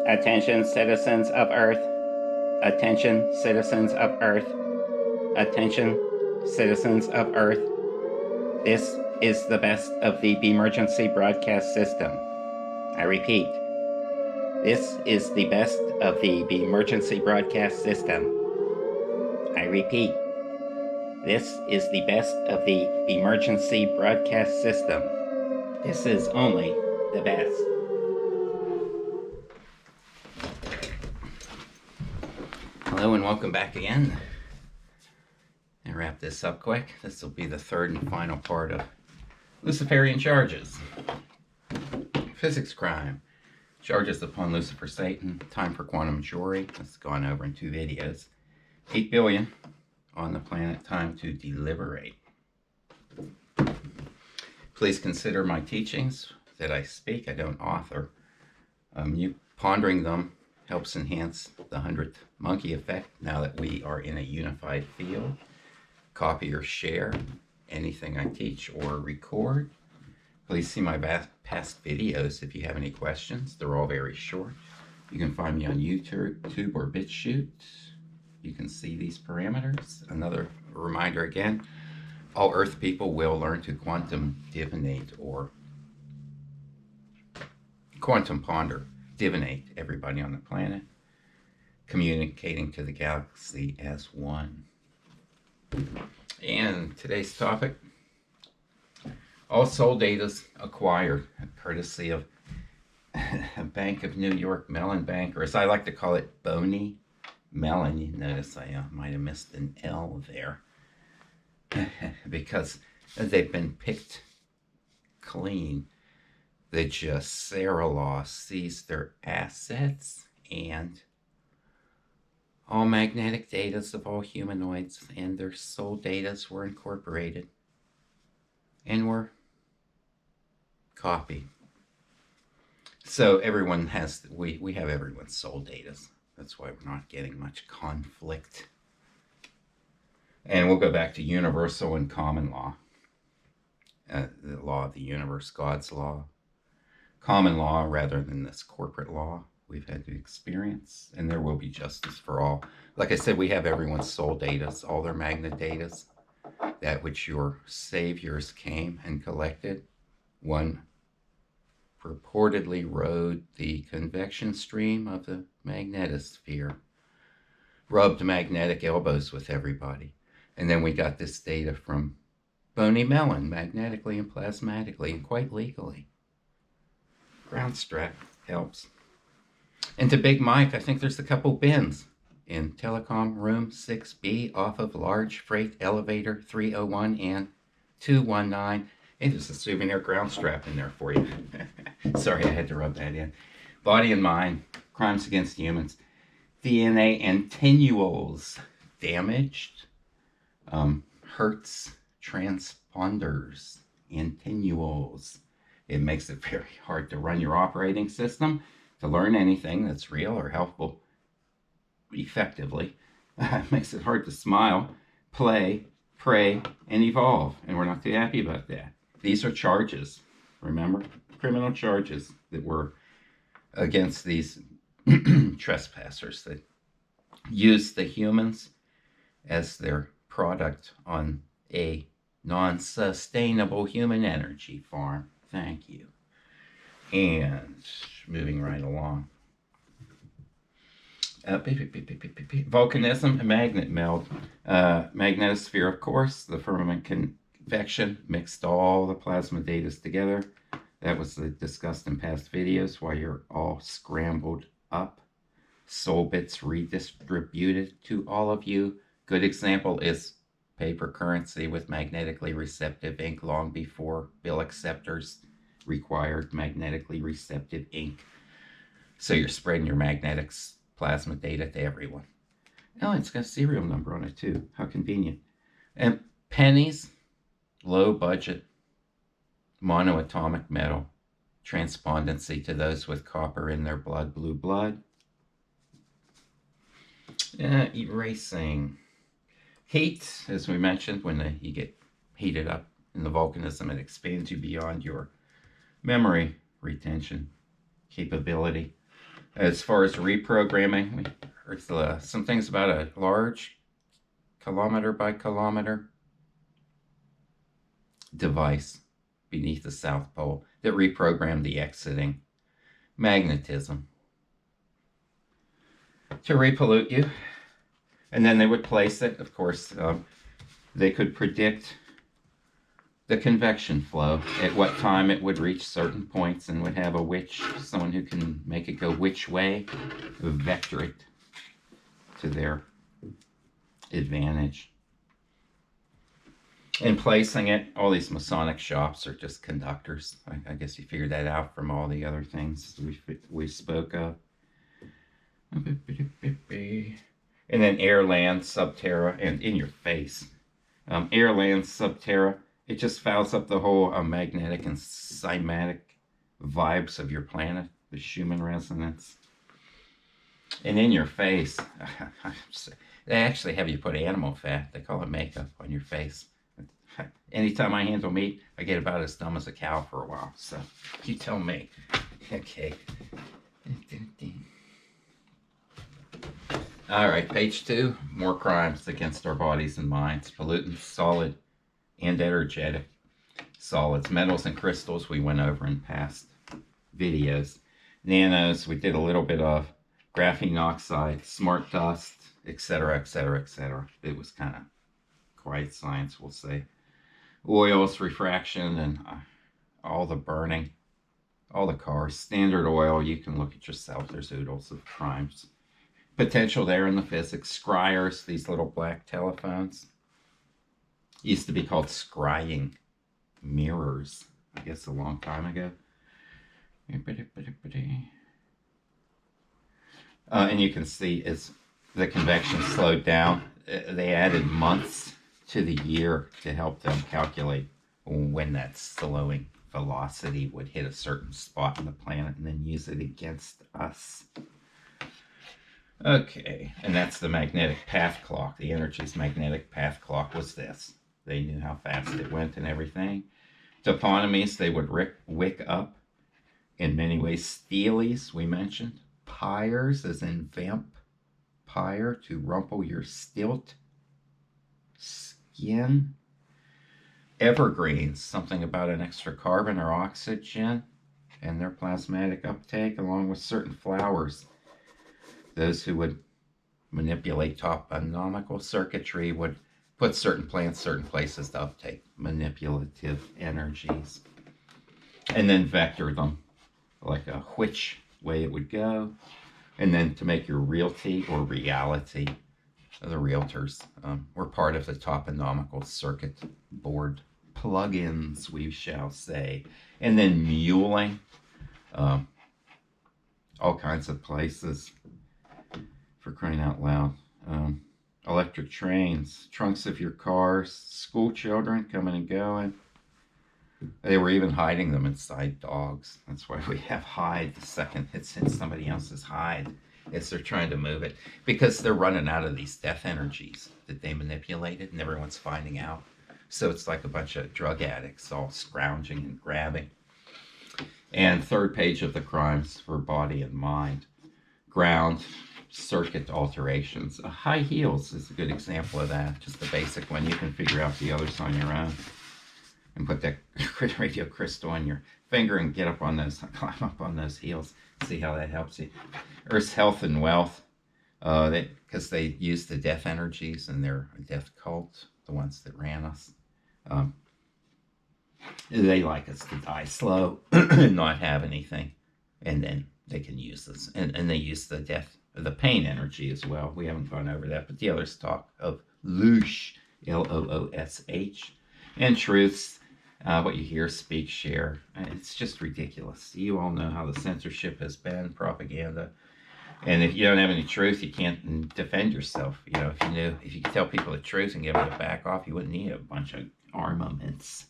Attention, citizens of Earth. Attention, citizens of Earth. Attention, citizens of Earth. This is the best of the emergency broadcast system. I repeat, this is the best of the emergency broadcast system. I repeat, this is the best of the emergency broadcast system. This is only the best. Hello and welcome back again. And wrap this up quick. This will be the third and final part of Luciferian charges. Physics crime. Charges upon Lucifer Satan. Time for quantum jury. That's gone over in 2 videos. 8 billion on the planet. Time to deliberate. Please consider my teachings that I speak. I don't author. You pondering them helps enhance the 100th monkey effect now that we are in a unified field. Copy or share anything I teach or record. Please see my past videos if you have any questions. They're all very short. You can find me on YouTube or BitChute. You can see these parameters. Another reminder again, all Earth people will learn to quantum divinate or quantum ponder. Divinate everybody on the planet, communicating to the galaxy as one. And today's topic, all soul data acquired courtesy of a Bank of New York Mellon Bank, or as I like to call it, Bony Mellon. You notice I might have missed an L there because they've been picked clean. The Jacera law seized their assets and all magnetic data of all humanoids, and their soul data were incorporated and were copied. So everyone has, we have everyone's soul data. That's why we're not getting much conflict. And we'll go back to universal and common law. The law of the universe, God's law. Common law rather than this corporate law we've had to experience, and there will be justice for all. Like I said, we have everyone's soul data, all their magnet data, that which your saviors came and collected. One purportedly rode the convection stream of the magnetosphere, rubbed magnetic elbows with everybody, and then we got this data from Bony Mellon, magnetically and plasmatically, and quite legally. Ground strap helps. And to Big Mike, I think there's a couple bins in telecom room 6B off of large freight elevator 301 and 219. And there's a souvenir ground strap in there for you. Sorry, I had to rub that in. Body and mind, crimes against humans, DNA antennuals damaged, Hertz transponders, antennuals. It makes it very hard to run your operating system, to learn anything that's real or helpful effectively. It makes it hard to smile, play, pray, and evolve. And we're not too happy about that. These are charges, remember? Criminal charges that were against these trespassers that use the humans as their product on a non-sustainable human energy farm. Thank you. And moving right along. Volcanism and magnet meld. Magnetosphere, of course, the firmament convection mixed all the plasma data together. That was discussed in past videos, why you're all scrambled up. Soul bits redistributed to all of you. Good example is paper currency with magnetically receptive ink long before bill acceptors required magnetically receptive ink. So you're spreading your magnetics plasma data to everyone. Oh, it's got a serial number on it too. How convenient. And pennies, low budget, monoatomic metal, transpondency to those with copper in their blood, blue blood. Erasing. Heat, as we mentioned, when you get heated up in the volcanism, it expands you beyond your memory retention capability. As far as reprogramming, we heard some things about a large kilometer by kilometer device beneath the South Pole that reprogrammed the exiting magnetism to repollute you. And then they would place it, of course, they could predict the convection flow, at what time it would reach certain points, and would have someone who can make it go which way, vector it to their advantage. In placing it, all these Masonic shops are just conductors. I guess you figured that out from all the other things we spoke of. And then air, land, subterra, and in your face. Air, land, subterra, it just fouls up the whole magnetic and cymatic vibes of your planet, the Schumann resonance. And in your face, they actually have you put animal fat, they call it makeup, on your face. Anytime I handle meat, I get about as dumb as a cow for a while. So you tell me. Okay. All right, page 2. More crimes against our bodies and minds. Pollutants, solid and energetic solids. Metals and crystals we went over in past videos. Nanos, we did a little bit of. Graphene oxide, smart dust, etc., etc., etc. It was kind of quiet science, we'll say. Oils, refraction, and all the burning, all the cars. Standard oil, you can look at yourself. There's oodles of crimes. Potential there in the physics. Scryers, these little black telephones. Used to be called scrying mirrors, I guess a long time ago. And you can see as the convection slowed down, they added months to the year to help them calculate when that slowing velocity would hit a certain spot on the planet and then use it against us. Okay, and that's the magnetic path clock. The energy's magnetic path clock was this. They knew how fast it went and everything. Toponymies, they would wick up in many ways. Steelies, we mentioned. Pyres, as in vampire, to rumple your stilt skin. Evergreens, something about an extra carbon or oxygen and their plasmatic uptake, along with certain flowers. Those who would manipulate toponomical circuitry would put certain plants certain places to uptake manipulative energies, and then vector them like a which way it would go, and then to make your realty or reality. The realtors were part of the toponomical circuit board plugins, we shall say. And then muling, all kinds of places, for crying out loud. Electric trains, trunks of your cars, school children coming and going. They were even hiding them inside dogs. That's why we have hide the second it's in somebody else's hide. As they're trying to move it, because they're running out of these death energies that they manipulated, and everyone's finding out. So it's like a bunch of drug addicts all scrounging and grabbing. And third page of the crimes for body and mind. Ground circuit alterations. High heels is a good example of that. Just the basic one. You can figure out the others on your own. And put that radio crystal on your finger and get up on those, climb up on those heels. See how that helps you. Earth's health and wealth, because they use the death energies and they're a death cult, the ones that ran us. They like us to die slow and not have anything, and then they can use us. And they use the pain energy as well. We haven't gone over that, but the others talk of loosh, L-O-O-S-H, and truths. What you hear, speak, share. It's just ridiculous. You all know how the censorship has been, propaganda. And if you don't have any truth, you can't defend yourself. You know, if you could tell people the truth and get them to back off, you wouldn't need a bunch of armaments.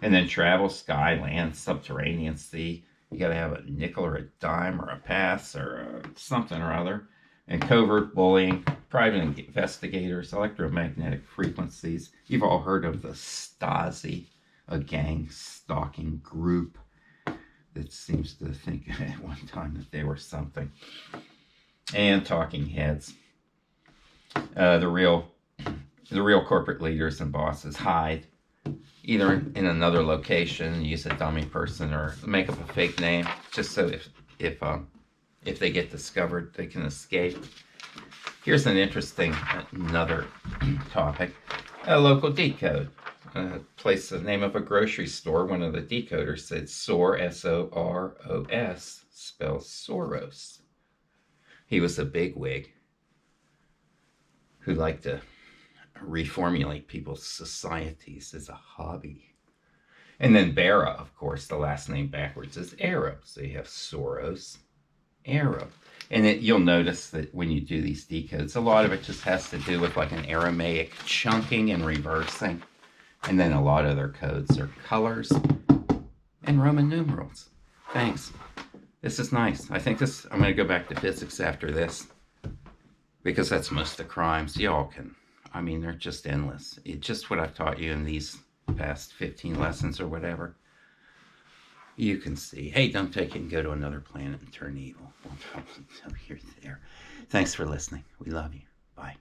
And then travel, sky, land, subterranean, sea. You got to have a nickel or a dime or a pass or something or other. And covert bullying, private investigators, electromagnetic frequencies. You've all heard of the Stasi, a gang stalking group that seems to think at one time that they were something. And talking heads. The real corporate leaders and bosses hide either in another location, use a dummy person, or make up a fake name, just so if they get discovered, they can escape. Here's an interesting another topic: a local decode. Place the name of a grocery store. One of the decoders said SOR, S-O-R-O-S, spells Soros. He was a bigwig who liked to reformulate people's societies as a hobby. And then Bera, of course, the last name backwards is Arab. So you have Soros, Arab. And you'll notice that when you do these decodes, a lot of it just has to do with like an Aramaic chunking and reversing. And then a lot of their codes are colors and Roman numerals. Thanks. This is nice. I think I'm going to go back to physics after this, because that's most of the crimes. Y'all can, they're just endless. It's just what I've taught you in these past 15 lessons or whatever. You can see, hey, don't take it and go to another planet and turn evil. You're there. Thanks for listening. We love you. Bye.